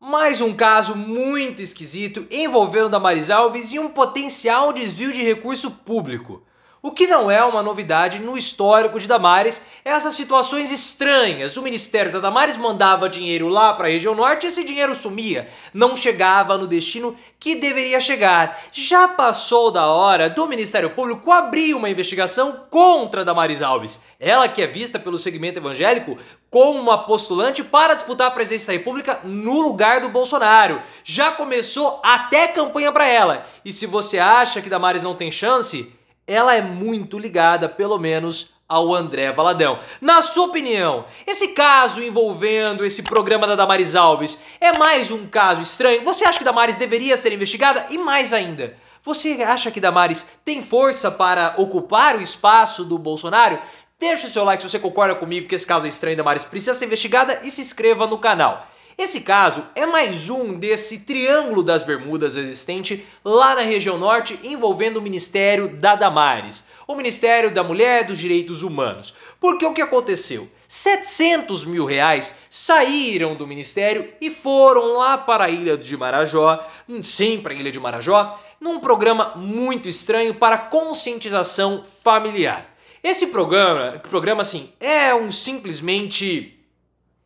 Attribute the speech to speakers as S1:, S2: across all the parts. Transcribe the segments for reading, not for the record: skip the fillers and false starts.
S1: Mais um caso muito esquisito envolvendo Damares Alves e um potencial desvio de recurso público. O que não é uma novidade no histórico de Damares, essas situações estranhas. O Ministério da Damares mandava dinheiro lá para a região norte e esse dinheiro sumia, não chegava no destino que deveria chegar. Já passou da hora do Ministério Público abrir uma investigação contra Damares Alves. Ela que é vista pelo segmento evangélico como uma postulante para disputar a presidência da República no lugar do Bolsonaro. Já começou até campanha para ela. E se você acha que Damares não tem chance, ela é muito ligada, pelo menos, ao André Valadão. Na sua opinião, esse caso envolvendo esse programa da Damares Alves é mais um caso estranho? Você acha que Damares deveria ser investigada? E mais ainda, você acha que Damares tem força para ocupar o espaço do Bolsonaro? Deixa o seu like se você concorda comigo que esse caso é estranho e Damares precisa ser investigada e se inscreva no canal. Esse caso é mais um desse triângulo das Bermudas existente lá na região norte envolvendo o Ministério da Damares, o Ministério da Mulher e dos Direitos Humanos. Porque o que aconteceu? 700 mil reais saíram do Ministério e foram lá para a Ilha de Marajó, sempre a Ilha de Marajó, num programa muito estranho para conscientização familiar. Esse programa assim, é simplesmente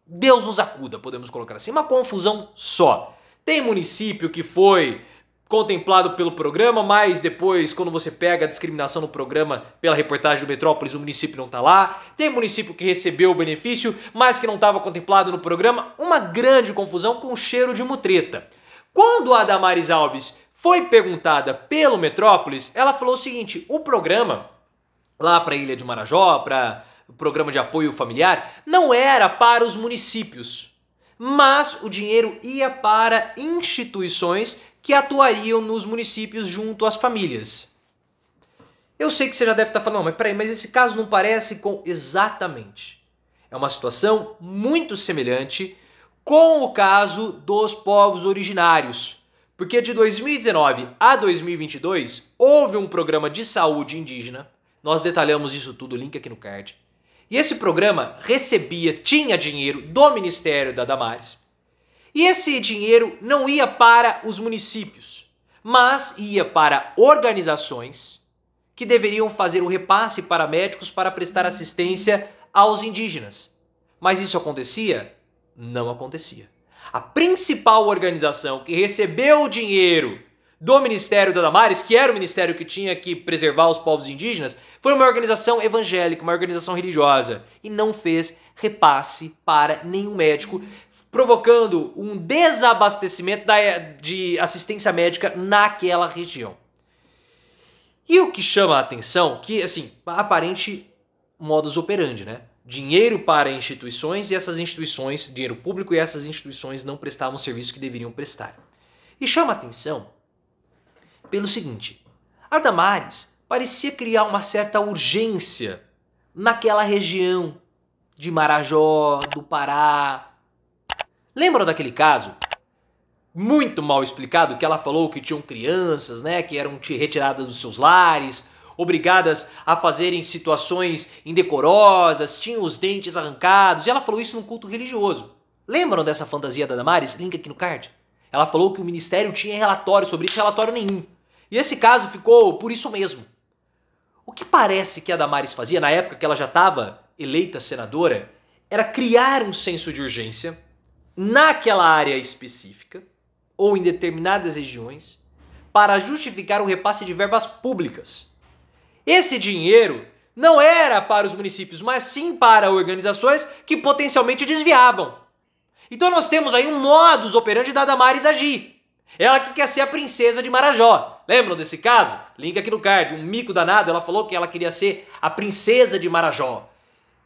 S1: Deus nos acuda, podemos colocar assim, uma confusão só. Tem município que foi contemplado pelo programa, mas depois, quando você pega a discriminação no programa pela reportagem do Metrópolis, o município não tá lá. Tem município que recebeu o benefício, mas que não estava contemplado no programa. Uma grande confusão com cheiro de mutreta. Quando a Damares Alves foi perguntada pelo Metrópolis, ela falou o seguinte: o programa lá para a Ilha de Marajó, para o programa de apoio familiar, não era para os municípios, mas o dinheiro ia para instituições que atuariam nos municípios junto às famílias. Eu sei que você já deve estar falando, não, mas peraí, mas esse caso não parece com... Exatamente. É uma situação muito semelhante com o caso dos povos originários, porque de 2019 a 2022 houve um programa de saúde indígena. Nós detalhamos isso tudo, link aqui no card. E esse programa tinha dinheiro do Ministério da Damares. E esse dinheiro não ia para os municípios, mas ia para organizações que deveriam fazer o repasse para médicos para prestar assistência aos indígenas. Mas isso acontecia? Não acontecia. A principal organização que recebeu o dinheiro do Ministério da Damares, que era o ministério que tinha que preservar os povos indígenas, foi uma organização evangélica, uma organização religiosa, e não fez repasse para nenhum médico, provocando um desabastecimento de assistência médica naquela região. E o que chama a atenção, que assim, aparente modus operandi, né? Dinheiro para instituições e essas instituições, dinheiro público e essas instituições não prestavam o serviço que deveriam prestar. E chama a atenção pelo seguinte: a Damares parecia criar uma certa urgência naquela região de Marajó, do Pará. Lembram daquele caso muito mal explicado que ela falou que tinham crianças, né, que eram retiradas dos seus lares, obrigadas a fazerem situações indecorosas, tinham os dentes arrancados, e ela falou isso num culto religioso. Lembram dessa fantasia da Damares? Link aqui no card. Ela falou que o ministério tinha relatório sobre isso, relatório nenhum. E esse caso ficou por isso mesmo. O que parece que a Damares fazia, na época que ela já estava eleita senadora, era criar um senso de urgência naquela área específica, ou em determinadas regiões, para justificar o repasse de verbas públicas. Esse dinheiro não era para os municípios, mas sim para organizações que potencialmente desviavam. Então nós temos aí um modus operandi da Damares agir. Ela que quer ser a princesa de Marajó. Lembram desse caso? Link aqui no card. Um mico danado, ela falou que ela queria ser a princesa de Marajó.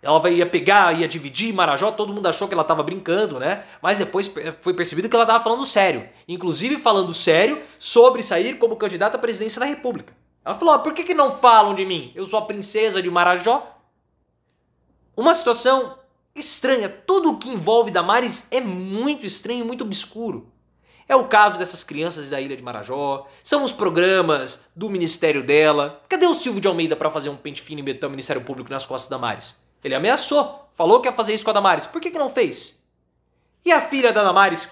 S1: Ela ia dividir Marajó, todo mundo achou que ela estava brincando, né? Mas depois foi percebido que ela estava falando sério. Inclusive falando sério sobre sair como candidata à presidência da República. Ela falou, por que não falam de mim? Eu sou a princesa de Marajó. Uma situação estranha. Tudo o que envolve Damares é muito estranho e muito obscuro. É o caso dessas crianças da Ilha de Marajó, são os programas do ministério dela. Cadê o Silvio de Almeida para fazer um pente fino e meter o Ministério Público nas costas da Damares? Ele ameaçou, falou que ia fazer isso com a Damares. Por que não fez? E a filha da Damares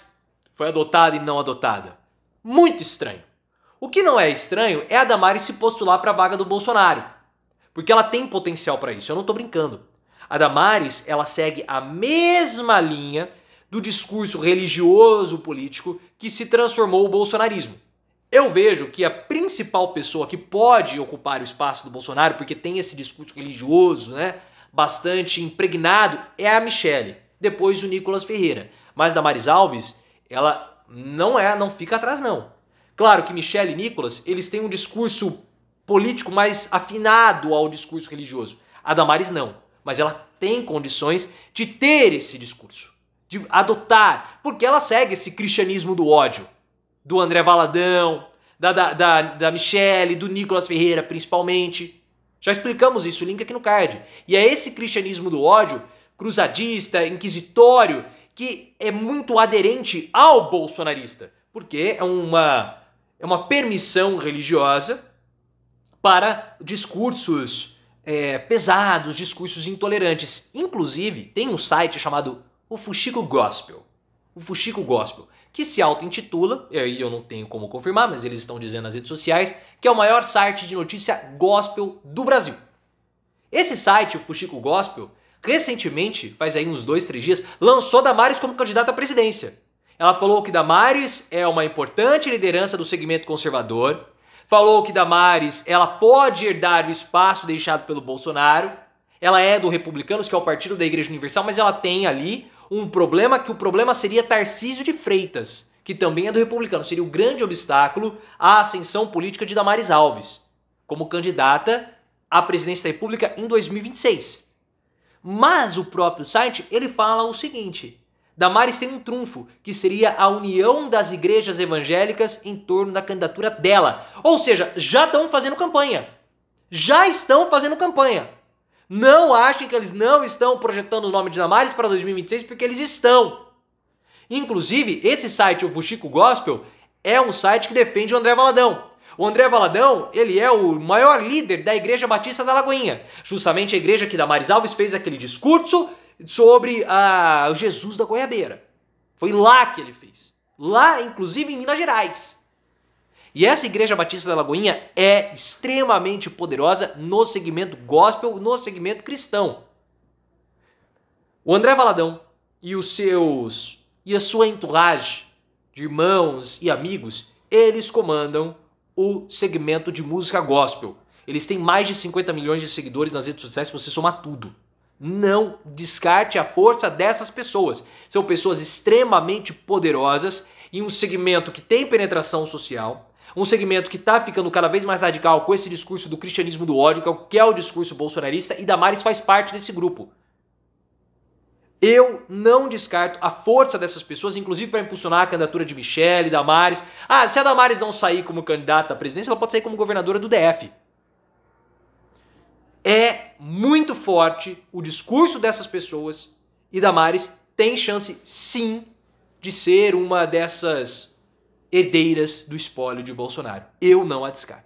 S1: foi adotada e não adotada? Muito estranho. O que não é estranho é a Damares se postular para a vaga do Bolsonaro, porque ela tem potencial para isso, eu não estou brincando. A Damares, ela segue a mesma linha do discurso religioso político que se transformou o bolsonarismo. Eu vejo que a principal pessoa que pode ocupar o espaço do Bolsonaro, porque tem esse discurso religioso, né, bastante impregnado, é a Michelle, depois o Nicolas Ferreira. Mas Damares Alves, ela não fica atrás não. Claro que Michelle e Nicolas, eles têm um discurso político mais afinado ao discurso religioso. A Damares não, mas ela tem condições de ter esse discurso, de adotar, porque ela segue esse cristianismo do ódio, do André Valadão, da Michelle, do Nicolas Ferreira principalmente. Já explicamos isso, o link aqui no card. E é esse cristianismo do ódio, cruzadista, inquisitório, que é muito aderente ao bolsonarista, porque é uma permissão religiosa para discursos pesados, discursos intolerantes. Inclusive, tem um site chamado o Fuxico Gospel. O Fuxico Gospel, que se auto-intitula, e aí eu não tenho como confirmar, mas eles estão dizendo nas redes sociais, que é o maior site de notícia gospel do Brasil. Esse site, o Fuxico Gospel, recentemente, faz aí uns 2, 3 dias, lançou Damares como candidata à presidência. Ela falou que Damares é uma importante liderança do segmento conservador, falou que Damares ela pode herdar o espaço deixado pelo Bolsonaro, ela é do Republicanos, que é o partido da Igreja Universal, mas ela tem ali um problema, que o problema seria Tarcísio de Freitas, que também é do Republicano. Seria o grande obstáculo à ascensão política de Damares Alves, como candidata à presidência da República em 2026. Mas o próprio site, ele fala o seguinte: Damares tem um trunfo, que seria a união das igrejas evangélicas em torno da candidatura dela. Ou seja, já estão fazendo campanha. Já estão fazendo campanha. Não achem que eles não estão projetando o nome de Damares para 2026, porque eles estão. Inclusive, esse site, o Fuxico Gospel, é um site que defende o André Valadão. O André Valadão, ele é o maior líder da Igreja Batista da Lagoinha. Justamente a igreja que Damares Alves fez aquele discurso sobre o Jesus da Goiabeira. Foi lá que ele fez. Lá, inclusive, em Minas Gerais. E essa Igreja Batista da Lagoinha é extremamente poderosa no segmento gospel, no segmento cristão. O André Valadão e a sua entourage de irmãos e amigos, eles comandam o segmento de música gospel. Eles têm mais de 50 milhões de seguidores nas redes sociais, se você somar tudo. Não descarte a força dessas pessoas. São pessoas extremamente poderosas em um segmento que tem penetração social, um segmento que está ficando cada vez mais radical com esse discurso do cristianismo do ódio, que é o discurso bolsonarista, e Damares faz parte desse grupo. Eu não descarto a força dessas pessoas, inclusive para impulsionar a candidatura de Michelle, Damares. Se a Damares não sair como candidata à presidência, ela pode sair como governadora do DF. É muito forte o discurso dessas pessoas e Damares tem chance, sim, de ser uma dessas herdeiras do espólio de Bolsonaro. Eu não a descarto.